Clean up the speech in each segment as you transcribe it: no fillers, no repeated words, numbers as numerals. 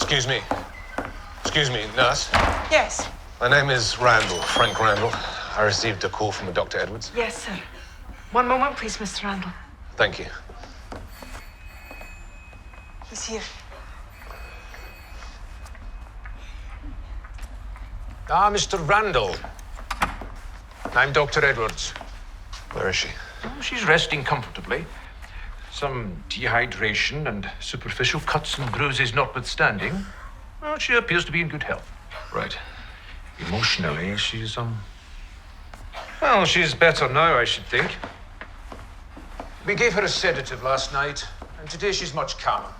Excuse me. Excuse me, nurse. Yes. My name is Randall, Frank Randall. I received a call from a Dr. Edwards. Yes, sir. One moment, please, Mr. Randall. Thank you. He's here. Ah, Mr. Randall. I'm Dr. Edwards. Where is she? Oh, she's resting comfortably. Some dehydration and superficial cuts and bruises notwithstanding, well, she appears to be in good health. Right. Emotionally, she's, well, she's better now, I should think. We gave her a sedative last night, and today she's much calmer.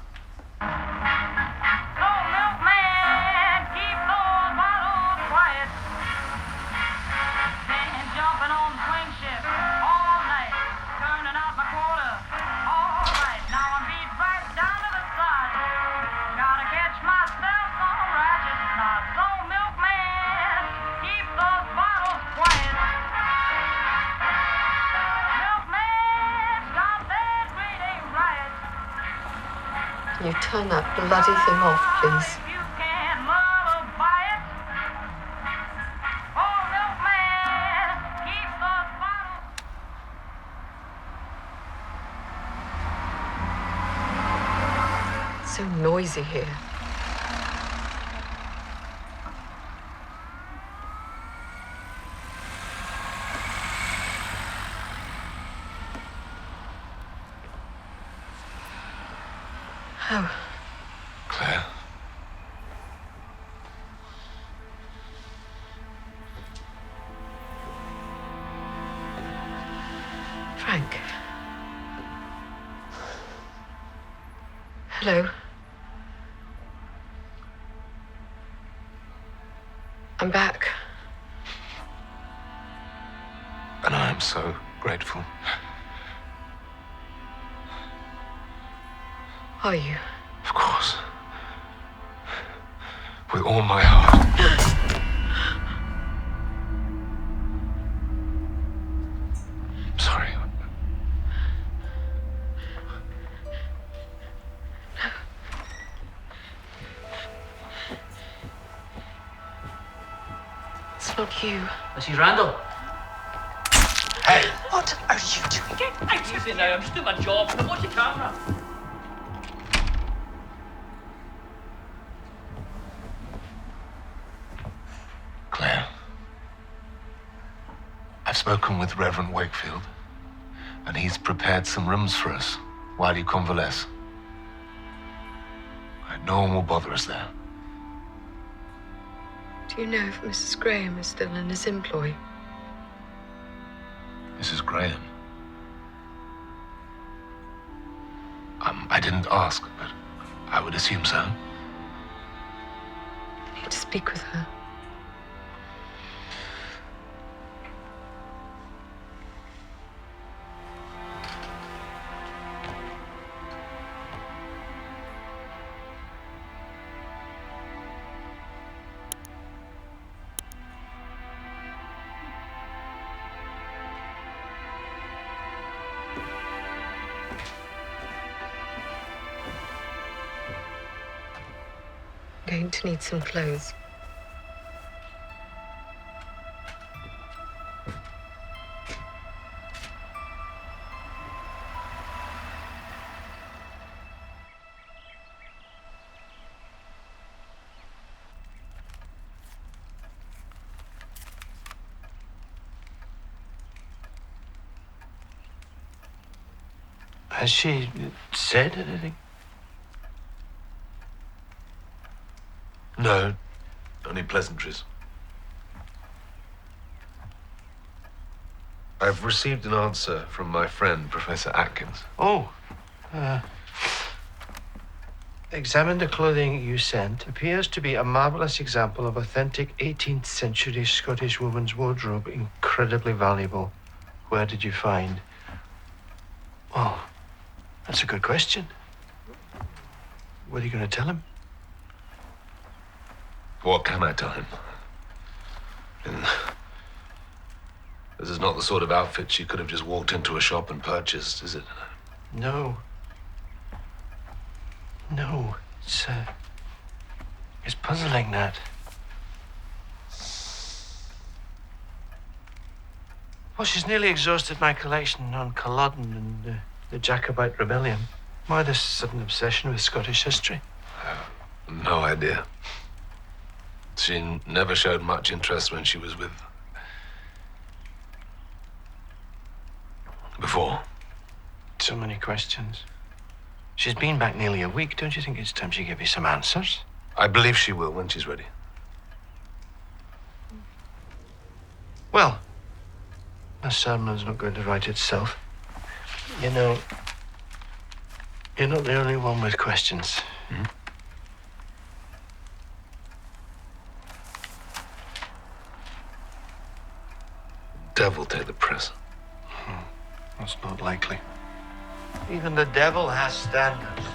Can you turn that bloody thing off, please? It's so noisy here. Oh. Claire. Frank. Hello. I'm back. And I am so grateful. Are you? Of course. With all my heart. Sorry. It's not you. Mrs. Randall. Hey! What are you doing? Get out of here now. I'm just doing my job. Now watch the camera. Claire. I've spoken with Reverend Wakefield, and he's prepared some rooms for us while you convalesce. No one will bother us there. Do you know if Mrs. Graham is still in his employ? Mrs. Graham? I didn't ask, but I would assume so. I need to speak with her. I'm going to need some clothes. Has she said anything? No, only pleasantries. I've received an answer from my friend, Professor Atkins. Oh. Examine the clothing you sent. Appears to be a marvelous example of authentic 18th century Scottish woman's wardrobe. Incredibly valuable. Where did you find? Oh, that's a good question. What are you going to tell him? What can I tell him? This is not the sort of outfit she could have just walked into a shop and purchased, is it? No. No, It's puzzling, that. Well, she's nearly exhausted my collection on Culloden and the Jacobite rebellion. Why this sudden obsession with Scottish history? No idea. She never showed much interest when she was with... before. So many questions. She's been back nearly a week. Don't you think it's time she gave you some answers? I believe she will when she's ready. Well, a sermon's not going to write itself. You know, you're not the only one with questions. Devil take the press. That's not likely. Even the devil has standards.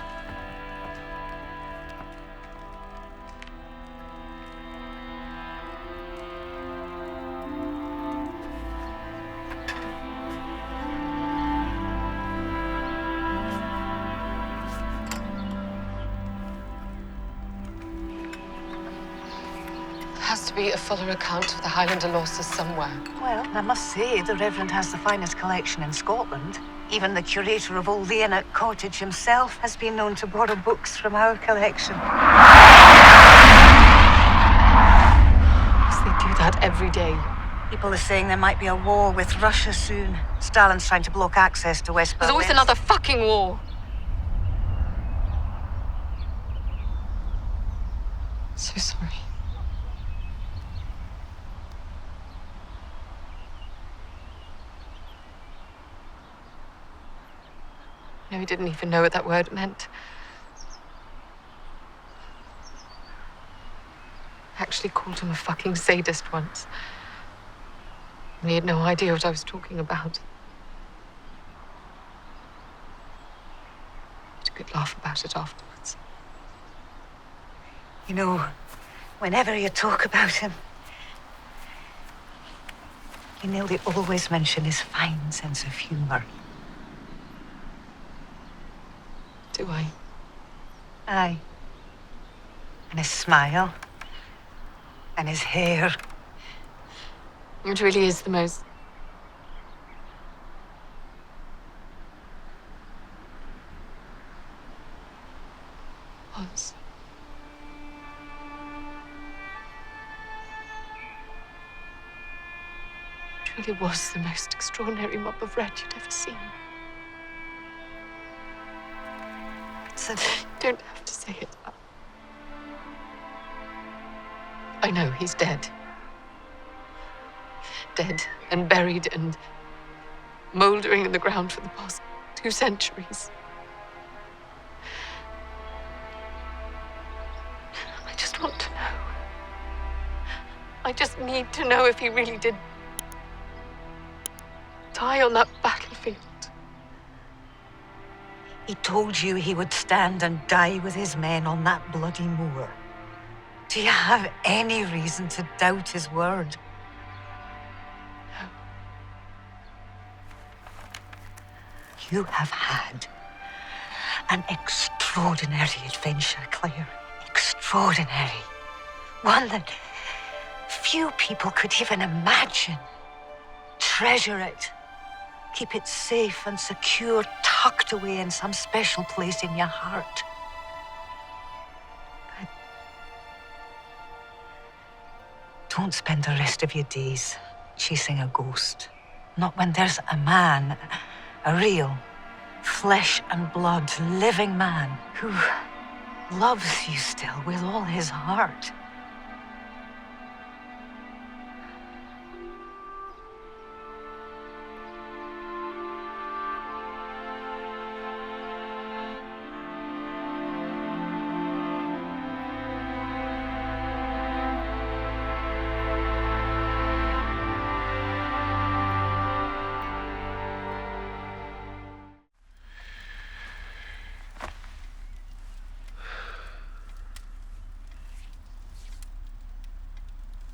There has to be a fuller account of the Highlander losses somewhere. Well, I must say, the Reverend has the finest collection in Scotland. Even the curator of Old Leonard Cottage himself has been known to borrow books from our collection. They do that every day. People are saying there might be a war with Russia soon. Stalin's trying to block access to West Berlin. There's always another fucking war. So sorry. No, he didn't even know what that word meant. I actually called him a fucking sadist once. And he had no idea what I was talking about. I had a good laugh about it afterwards. You know, whenever you talk about him, you nearly always mention his fine sense of humor. Do I? Aye. And his smile. And his hair. It really is the most... was. It really was the most extraordinary mob of red you'd ever seen. So, You don't have to say it. I know he's dead. Dead and buried and mouldering in the ground for the past 2 centuries. I just want to know. I just need to know if he really did die on that battlefield. he told you he would stand and die with his men on that bloody moor. Do you have any reason to doubt his word? You have had an extraordinary adventure, Claire. Extraordinary. One that few people could even imagine. Treasure it. Keep it safe and secure, tucked away in some special place in your heart. But don't spend the rest of your days chasing a ghost. Not when there's a man, a real, flesh and blood, living man who loves you still with all his heart.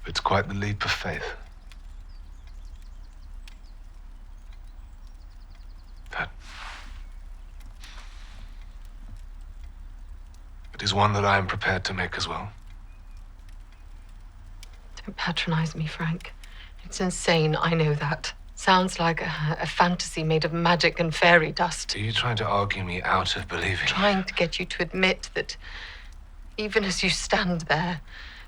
It's quite the leap of faith. That it is one that I am prepared to make as well. Don't patronize me, Frank. It's insane, I know that. Sounds like a fantasy made of magic and fairy dust. Are you trying to argue me out of believing? Trying to get you to admit that even as you stand there,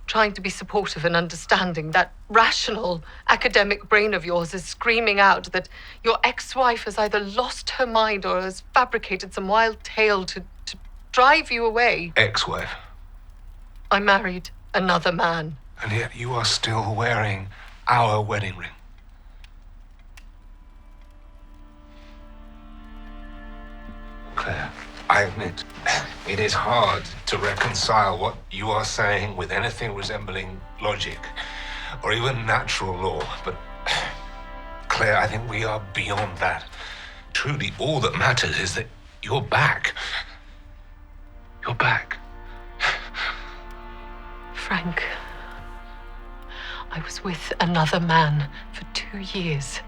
trying to be supportive and understanding, that rational academic brain of yours is screaming out that your ex-wife has either lost her mind or has fabricated some wild tale to drive you away. Ex-wife. I married another man. And yet you are still wearing our wedding ring. Claire, I admit, it is hard to reconcile what you are saying with anything resembling logic or even natural law. But, Claire, I think we are beyond that. Truly, all that matters is that you're back. You're back. Frank, I was with another man for 2 years,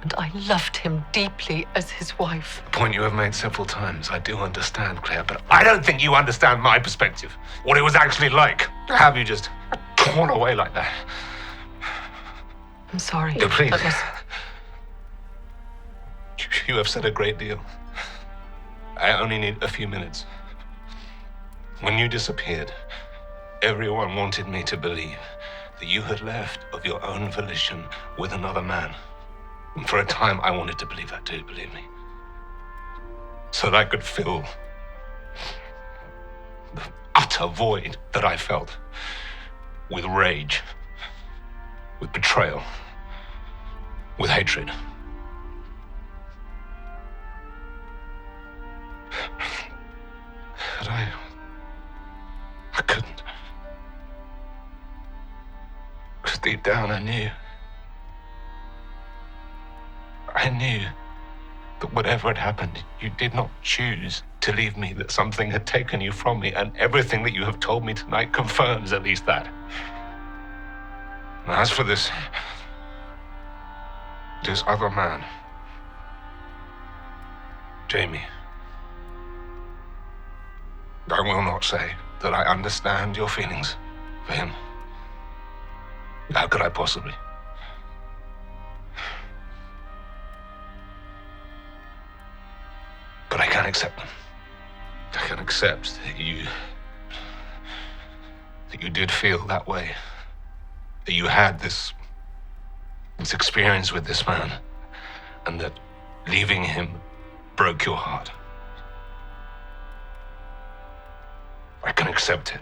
and I loved him deeply as his wife. A point you have made several times. I do understand, Claire, but I don't think you understand my perspective. What it was actually like to have you just torn away like that. I'm sorry. No, please. That was... You have said a great deal. I only need a few minutes. When you disappeared, everyone wanted me to believe that you had left of your own volition with another man. And for a time, I wanted to believe that too, believe me. So that I could fill the utter void that I felt with rage, with betrayal, with hatred. But I couldn't. Because deep down I knew that whatever had happened, you did not choose to leave me, that something had taken you from me, and everything that you have told me tonight confirms at least that. And as for this other man, Jamie, I will not say that I understand your feelings for him. How could I possibly? But I can accept them. I can accept that you did feel that way. That you had this experience with this man, and that leaving him broke your heart. I can accept it.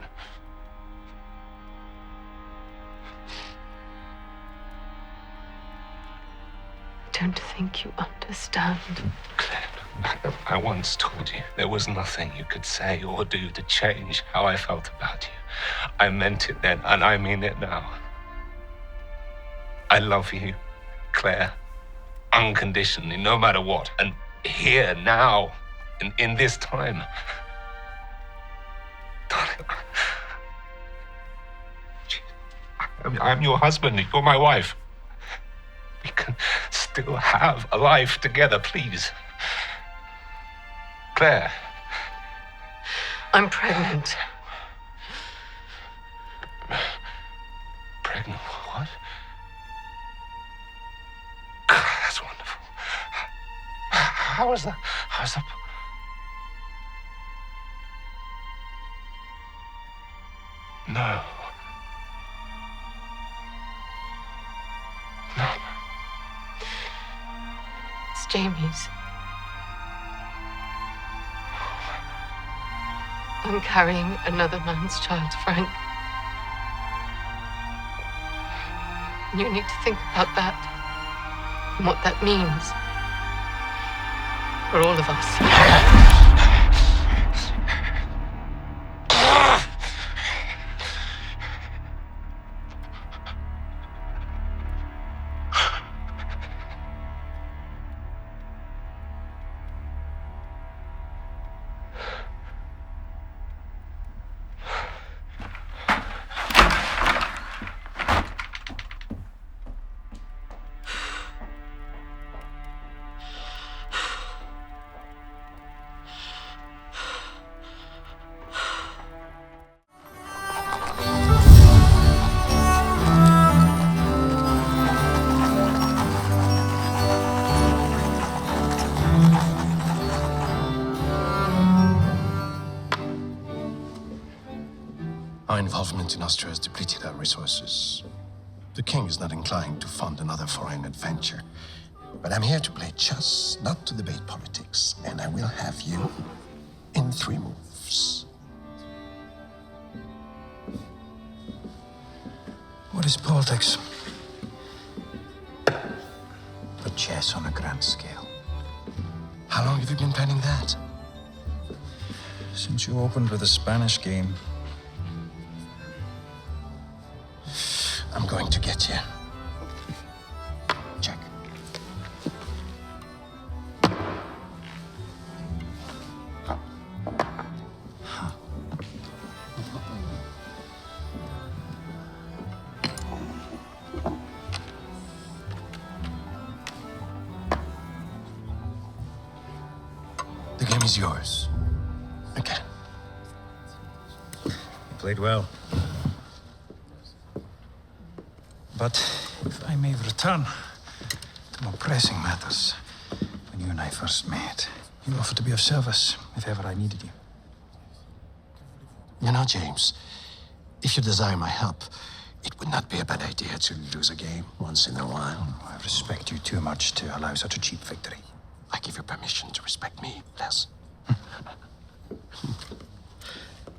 I don't think you understand. Claire, I once told you there was nothing you could say or do to change how I felt about you. I meant it then, and I mean it now. I love you, Claire, unconditionally, no matter what. And here, now, in this time, darling, I'm your husband, you're my wife. We can still have a life together, please. Claire. I'm pregnant. Pregnant? What? God, that's wonderful. How is that? How's that? No. No. It's Jamie's. I'm carrying another man's child, Frank. You need to think about that and what that means for all of us. Our involvement in Austria has depleted our resources. The king is not inclined to fund another foreign adventure. But I'm here to play chess, not to debate politics. And I will have you in 3 moves. What is politics? But chess on a grand scale. How long have you been planning that? Since you opened with the Spanish game. I'm going to get you. Check. The game is yours. Again. You played well. But if I may return to more pressing matters, when you and I first met, you offered to be of service if ever I needed you. You know, James, if you desire my help, it would not be a bad idea to lose a game once in a while. I respect you too much to allow such a cheap victory. I give you permission to respect me, Les.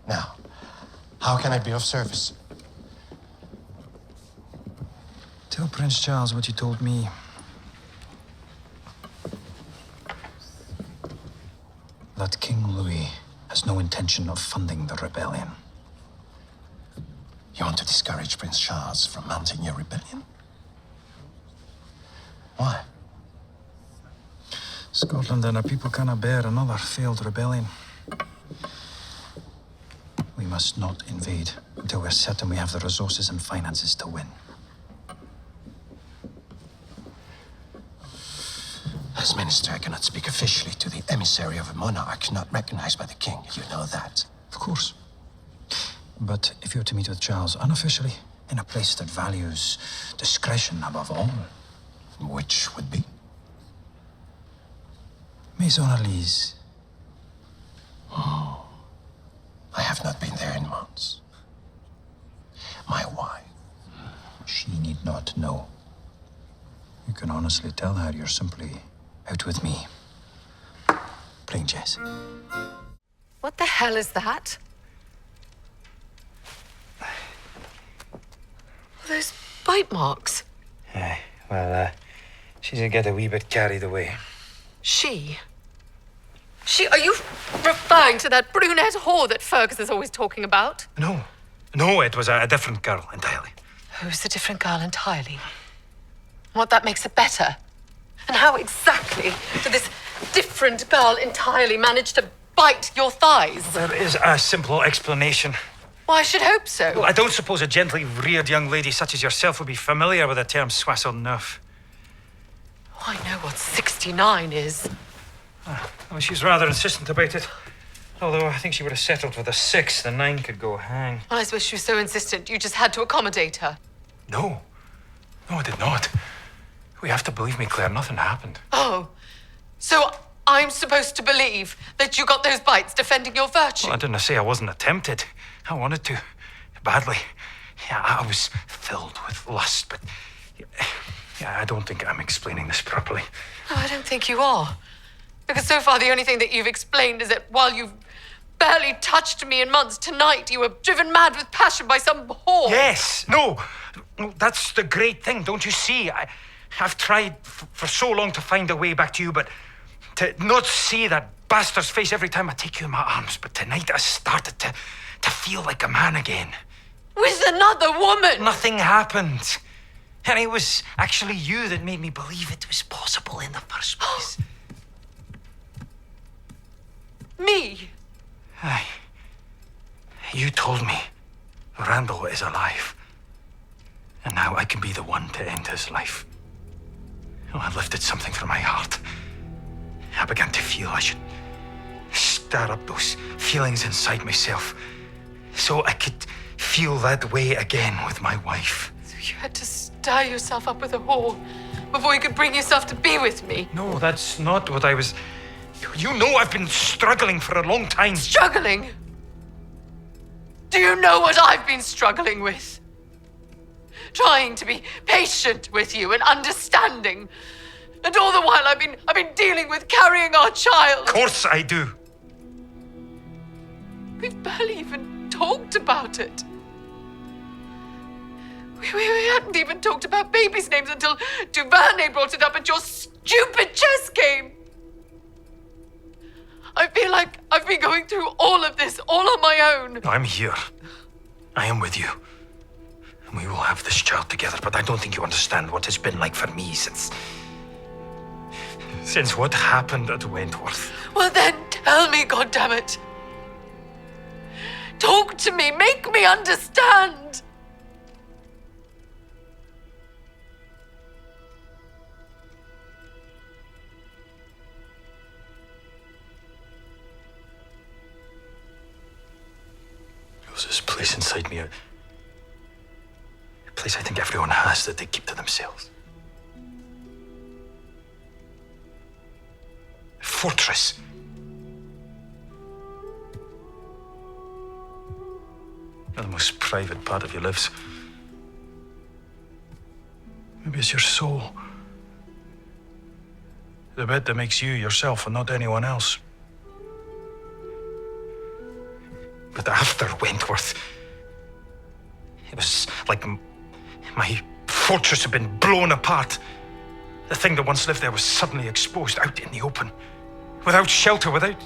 Now, how can I be of service? Tell Prince Charles what you told me. That King Louis has no intention of funding the rebellion. You want to discourage Prince Charles from mounting your rebellion? Why? Scotland and our people cannot bear another failed rebellion. We must not invade until we're certain we have the resources and finances to win. As minister, I cannot speak officially to the emissary of a monarch not recognized by the king. You know that. Of course. But if you're to meet with Charles unofficially, in a place that values discretion above all... Which would be? Maison Elise. Oh. I have not been there in months. My wife. She need not know. You can honestly tell her you're simply out with me. Playing chess. What the hell is that? Those bite marks. Aye, well, she did get a wee bit carried away. She? Are you referring to that brunette whore that Fergus is always talking about? No, it was a different girl entirely. Who's a different girl entirely? What that makes it better? And how exactly did this different girl entirely manage to bite your thighs? There is a simple explanation. Well, I should hope so. Well, I don't suppose a gently reared young lady such as yourself would be familiar with the term soissons neuf. Oh, I know what 69 is. Well, she's rather insistent about it. Although I think she would have settled with a 6, the 9 could go hang. Well, I suppose she was so insistent you just had to accommodate her. No, I did not. We have to believe me, Claire, nothing happened. Oh, so I'm supposed to believe that you got those bites defending your virtue? Well, I didn't say I wasn't tempted. I wanted to, badly. Yeah, I was filled with lust, but... Yeah, I don't think I'm explaining this properly. No, I don't think you are. Because so far the only thing that you've explained is that while you've barely touched me in months, tonight you were driven mad with passion by some whore. Yes! No, that's the great thing, don't you see? I've tried for so long to find a way back to you, but to not see that bastard's face every time I take you in my arms. But tonight I started to feel like a man again. With another woman? Nothing happened. And it was actually you that made me believe it was possible in the first place. Me? Aye. You told me Randall is alive. And now I can be the one to end his life. I lifted something from my heart. I began to feel I should stir up those feelings inside myself so I could feel that way again with my wife. So you had to stir yourself up with a whore before you could bring yourself to be with me? No, that's not what I was... You know I've been struggling for a long time. Struggling? Do you know what I've been struggling with? Trying to be patient with you and understanding. And all the while I've been dealing with carrying our child. Of course I do. We've barely even talked about it. We hadn't even talked about babies' names until Duvernay brought it up at your stupid chess game. I feel like I've been going through all of this all on my own. I'm here. I am with you. And we will have this child together, but I don't think you understand what it's been like for me since what happened at Wentworth. Well then, tell me, goddammit. Talk to me, make me understand. There's this place inside me, a place I think everyone has that they keep to themselves. A fortress. Where the most private part of you lives. Maybe it's your soul. The bit that makes you yourself and not anyone else. But after Wentworth, it was like my fortress had been blown apart. The thing that once lived there was suddenly exposed out in the open, without shelter, without...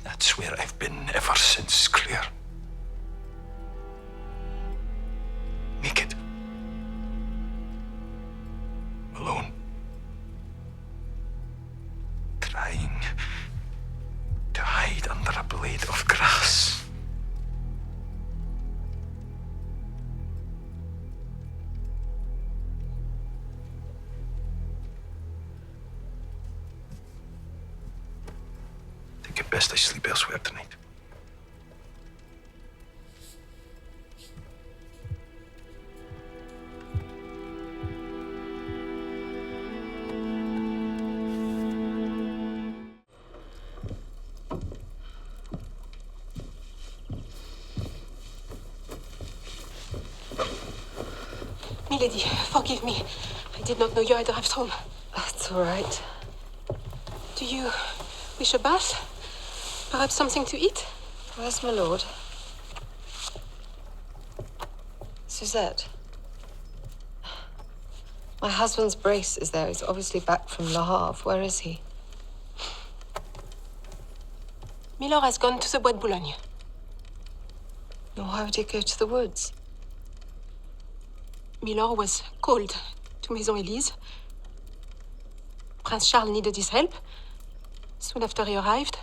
That's where I've been ever since, Claire. Naked. Alone. Trying to hide under a blade of grass. I think it best I sleep elsewhere tonight. Milady, forgive me. I did not know you had arrived home. That's all right. Do you wish a bath? Perhaps something to eat? Where's my lord? Suzette. My husband's brace is there. He's obviously back from Le Havre. Where is he? Milord has gone to the Bois de Boulogne. Well, why would he go to the woods? Milord was called to Maison Elise. Prince Charles needed his help. Soon after he arrived,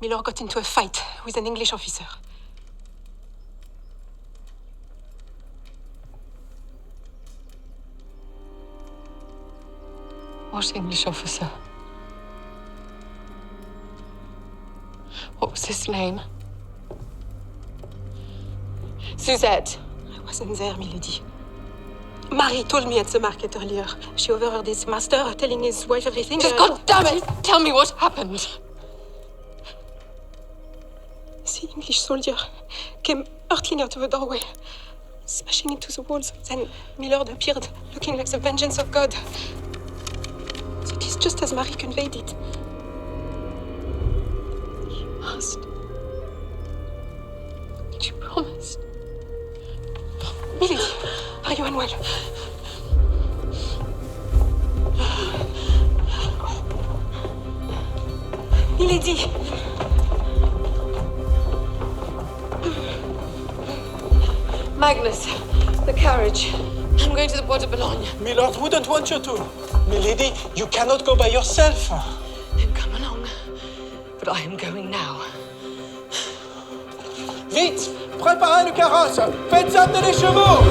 Milord got into a fight with an English officer. What English officer? What was his name? Suzette. I wasn't there, milady. Marie told me at the market earlier. She overheard his master telling his wife everything. Just God damn it! Tell me what happened. The English soldier came hurtling out of the doorway, smashing into the walls. Then Milord appeared, looking like the vengeance of God. It is just as Marie conveyed it. You must. You promised. Milady, are you unwell? Milady! Magnus, the carriage. I'm going to the Bois de Boulogne. Milord wouldn't want you to. Milady, you cannot go by yourself. Then come along. But I am going now. Vite! Préparez le carrosse! Faites amener les chevaux!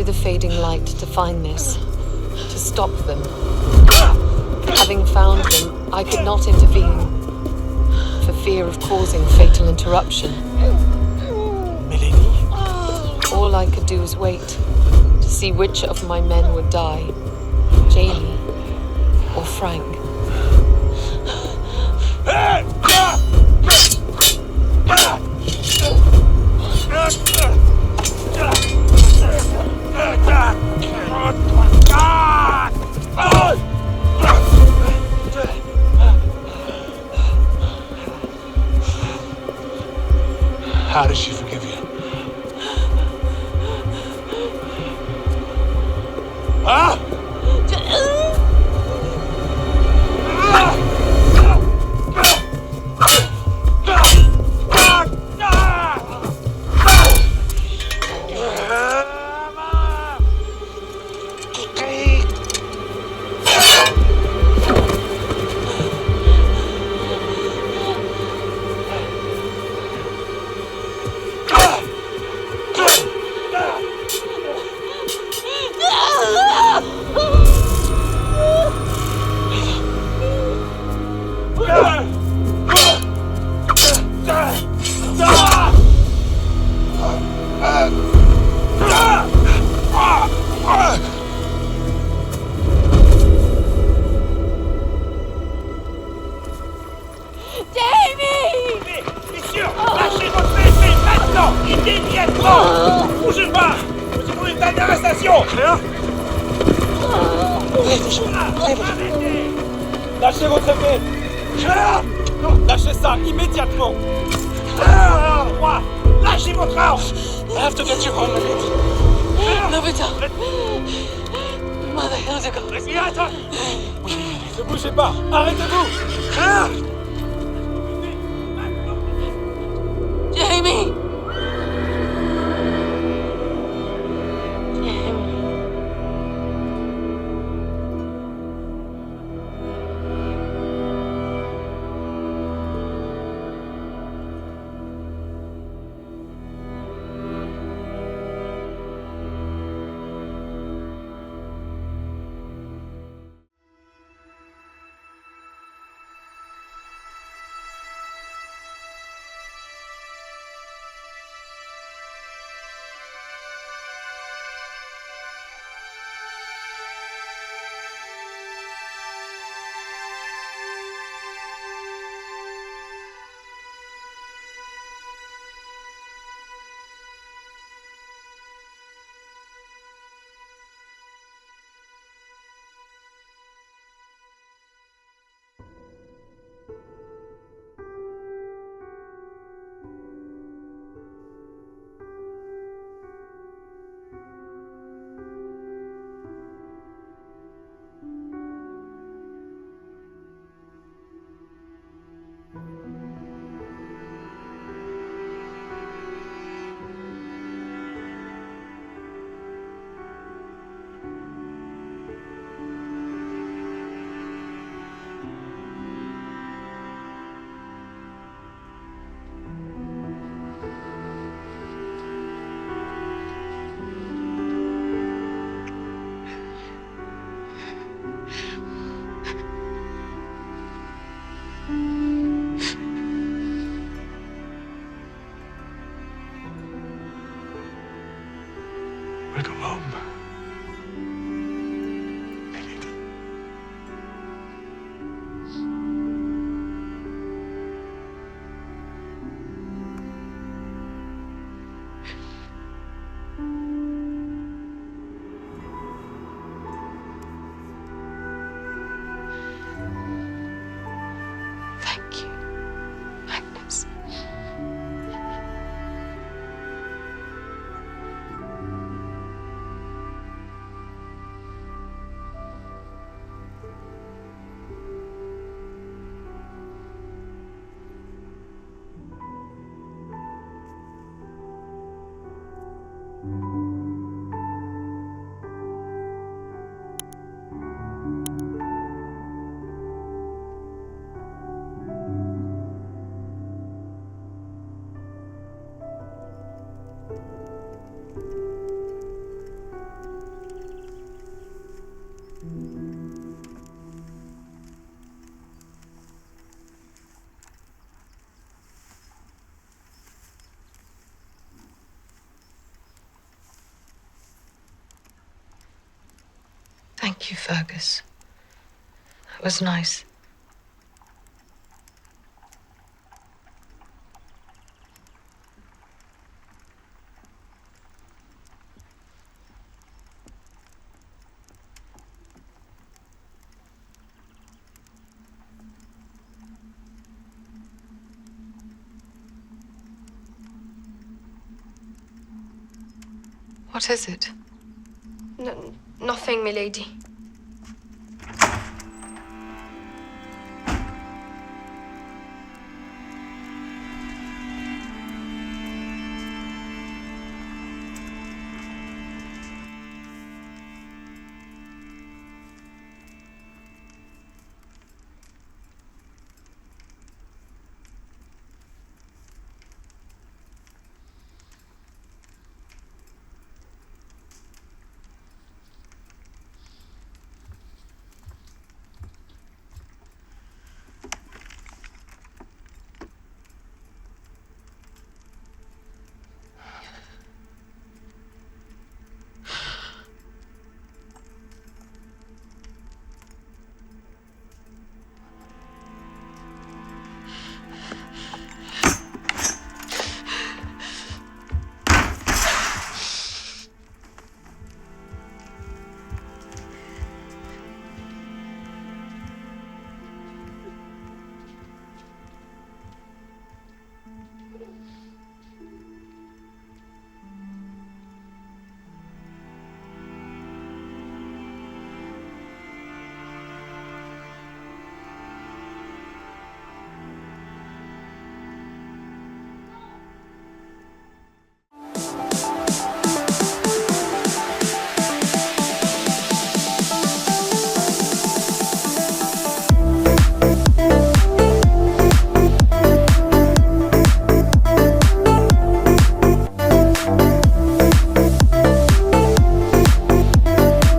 the fading light to find this, to stop them. Having found them, I could not intervene, for fear of causing fatal interruption. Milady? All I could do was wait, to see which of my men would die, Jamie or Frank. How does she forgive you? Huh? Lâchez votre épée! Lâchez ça immédiatement! Roi, lâchez votre arme! I have to get you home, Milady. No, Vita. Mother Hildegard. Respirateur! Ne bougez pas! Arrêtez-vous! Jamie! Thank you, Fergus. That was nice. What is it? Nothing, milady.